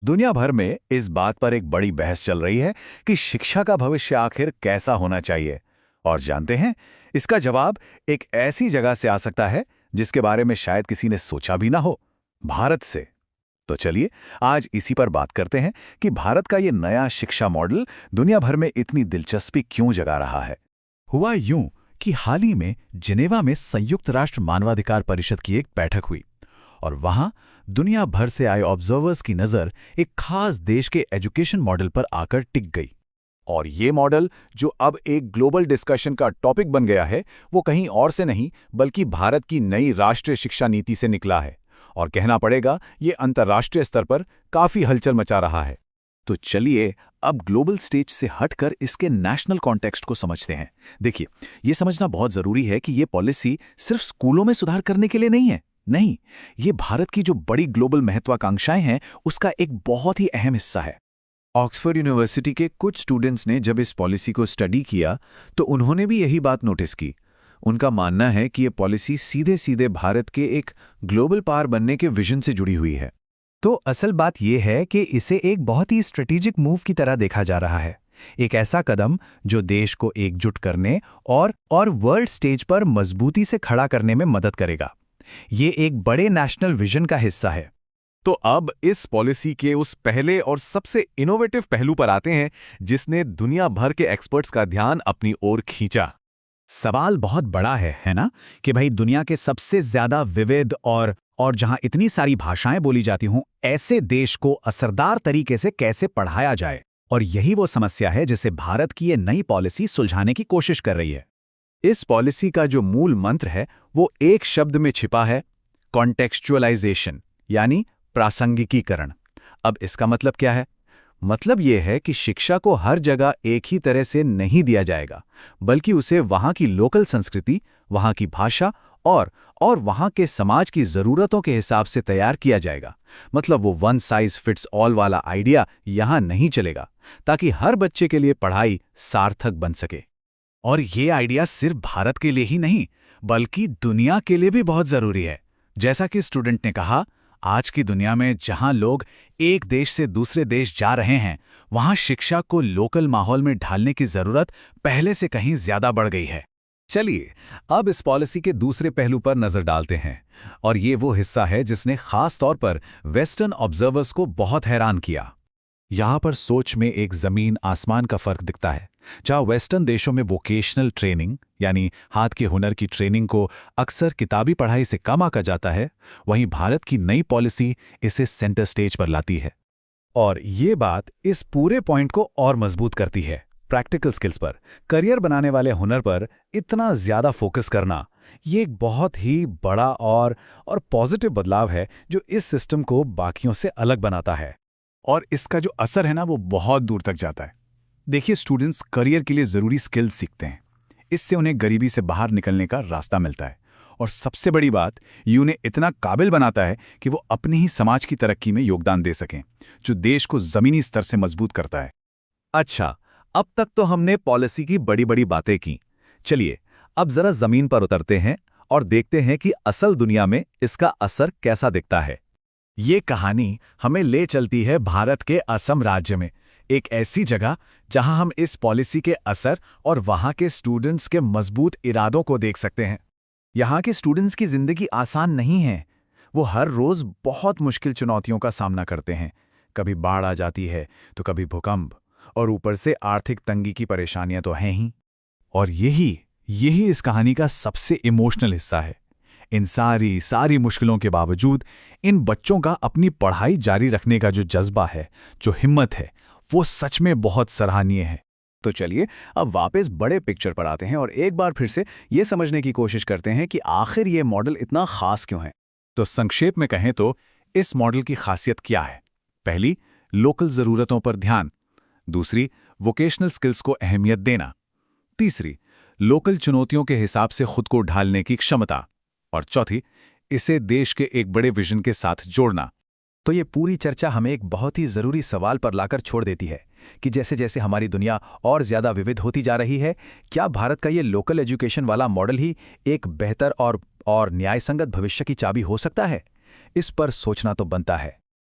दुनिया भर में इस बात पर एक बड़ी बहस चल रही है कि शिक्षा का भविष्य आखिर कैसा होना चाहिए। और जानते हैं, इसका जवाब एक ऐसी जगह से आ सकता है जिसके बारे में शायद किसी ने सोचा भी ना हो, भारत से। तो चलिए आज इसी पर बात करते हैं कि भारत का ये नया शिक्षा मॉडल दुनिया भर में इतनी दिलचस्पी क्यों जगा रहा है। हुआ यूं कि हाल ही में जिनेवा में संयुक्त राष्ट्र मानवाधिकार परिषद की एक बैठक हुई और वहां दुनिया भर से आए ऑब्जर्वर्स की नज़र एक खास देश के एजुकेशन मॉडल पर आकर टिक गई। और ये मॉडल जो अब एक ग्लोबल डिस्कशन का टॉपिक बन गया है, वो कहीं और से नहीं बल्कि भारत की नई राष्ट्रीय शिक्षा नीति से निकला है। और कहना पड़ेगा, ये अंतर्राष्ट्रीय स्तर पर काफी हलचल मचा रहा है। तो चलिए अब ग्लोबल स्टेज से हटकर इसके नेशनल कॉन्टेक्स्ट को समझते हैं। देखिए, ये समझना बहुत जरूरी है कि ये पॉलिसी सिर्फ स्कूलों में सुधार करने के लिए नहीं है। नहीं, ये भारत की जो बड़ी ग्लोबल महत्वाकांक्षाएं हैं उसका एक बहुत ही अहम हिस्सा है। ऑक्सफोर्ड यूनिवर्सिटी के कुछ स्टूडेंट्स ने जब इस पॉलिसी को स्टडी किया तो उन्होंने भी यही बात नोटिस की। उनका मानना है कि ये पॉलिसी सीधे सीधे भारत के एक ग्लोबल पावर बनने के विजन से जुड़ी हुई है। तो असल बात यह है कि इसे एक बहुत ही स्ट्रेटेजिक मूव की तरह देखा जा रहा है। एक ऐसा कदम जो देश को एकजुट करने और वर्ल्ड स्टेज पर मजबूती से खड़ा करने में मदद करेगा। ये एक बड़े नेशनल विजन का हिस्सा है। तो अब इस पॉलिसी के उस पहले और सबसे इनोवेटिव पहलू पर आते हैं जिसने दुनिया भर के एक्सपर्ट्स का ध्यान अपनी ओर खींचा। सवाल बहुत बड़ा है ना, कि भाई दुनिया के सबसे ज्यादा विविध और जहां इतनी सारी भाषाएं बोली जाती हों, ऐसे देश को असरदार तरीके से कैसे पढ़ाया जाए। और यही वो समस्या है जिसे भारत की ये नई पॉलिसी सुलझाने की कोशिश कर रही है। इस पॉलिसी का जो मूल मंत्र है वो एक शब्द में छिपा है, कॉन्टेक्सचुअलाइजेशन, यानी प्रासंगिकीकरण। अब इसका मतलब क्या है? मतलब यह है कि शिक्षा को हर जगह एक ही तरह से नहीं दिया जाएगा, बल्कि उसे वहां की लोकल संस्कृति, वहां की भाषा और वहां के समाज की जरूरतों के हिसाब से तैयार किया जाएगा। मतलब वो वन साइज फिट्स ऑल वाला आइडिया यहां नहीं चलेगा, ताकि हर बच्चे के लिए पढ़ाई सार्थक बन सके। और ये आइडिया सिर्फ भारत के लिए ही नहीं बल्कि दुनिया के लिए भी बहुत जरूरी है। जैसा कि स्टूडेंट ने कहा, आज की दुनिया में जहां लोग एक देश से दूसरे देश जा रहे हैं, वहां शिक्षा को लोकल माहौल में ढालने की जरूरत पहले से कहीं ज्यादा बढ़ गई है। चलिए अब इस पॉलिसी के दूसरे पहलू पर नजर डालते हैं, और ये वो हिस्सा है जिसने खास तौर पर वेस्टर्न ऑब्जर्वर्स को बहुत हैरान किया। यहां पर सोच में एक जमीन आसमान का फर्क दिखता है। जहां वेस्टर्न देशों में वोकेशनल ट्रेनिंग यानी हाथ के हुनर की ट्रेनिंग को अक्सर किताबी पढ़ाई से कम आंका जाता है, वहीं भारत की नई पॉलिसी इसे सेंटर स्टेज पर लाती है। और ये बात इस पूरे पॉइंट को और मजबूत करती है। प्रैक्टिकल स्किल्स पर, करियर बनाने वाले हुनर पर इतना ज्यादा फोकस करना, ये एक बहुत ही बड़ा और पॉजिटिव बदलाव है जो इस सिस्टम को बाकियों से अलग बनाता है। और इसका जो असर है ना, वो बहुत दूर तक जाता है। देखिए, स्टूडेंट्स करियर के लिए जरूरी स्किल्स सीखते हैं। इससे उन्हें गरीबी से बाहर निकलने का रास्ता मिलता है। और सबसे बड़ी बात, ये उन्हें इतना काबिल बनाता है कि वो अपने ही समाज की तरक्की में योगदान दे सकें, जो देश को जमीनी स्तर से मजबूत करता है। अच्छा, अब तक तो हमने पॉलिसी की बड़ी बड़ी बातें की। चलिए अब जरा जमीन पर उतरते हैं और देखते हैं कि असल दुनिया में इसका असर कैसा दिखता है। ये कहानी हमें ले चलती है भारत के असम राज्य में, एक ऐसी जगह जहां हम इस पॉलिसी के असर और वहां के स्टूडेंट्स के मजबूत इरादों को देख सकते हैं। यहाँ के स्टूडेंट्स की जिंदगी आसान नहीं है। वो हर रोज बहुत मुश्किल चुनौतियों का सामना करते हैं। कभी बाढ़ आ जाती है तो कभी भूकंप, और ऊपर से आर्थिक तंगी की परेशानियां तो हैं ही। और यही इस कहानी का सबसे इमोशनल हिस्सा है। इन सारी मुश्किलों के बावजूद इन बच्चों का अपनी पढ़ाई जारी रखने का जो जज्बा है, जो हिम्मत है, वो सच में बहुत सराहनीय है। तो चलिए अब वापस बड़े पिक्चर पर आते हैं और एक बार फिर से ये समझने की कोशिश करते हैं कि आखिर ये मॉडल इतना खास क्यों है। तो संक्षेप में कहें तो इस मॉडल की खासियत क्या है? पहली, लोकल जरूरतों पर ध्यान। दूसरी, वोकेशनल स्किल्स को अहमियत देना। तीसरी, लोकल चुनौतियों के हिसाब से खुद को ढालने की क्षमता। और चौथी, इसे देश के एक बड़े विजन के साथ जोड़ना। तो ये पूरी चर्चा हमें एक बहुत ही जरूरी सवाल पर लाकर छोड़ देती है कि जैसे जैसे हमारी दुनिया और ज्यादा विविध होती जा रही है, क्या भारत का ये लोकल एजुकेशन वाला मॉडल ही एक बेहतर और न्यायसंगत भविष्य की चाबी हो सकता है? इस पर सोचना तो बनता है।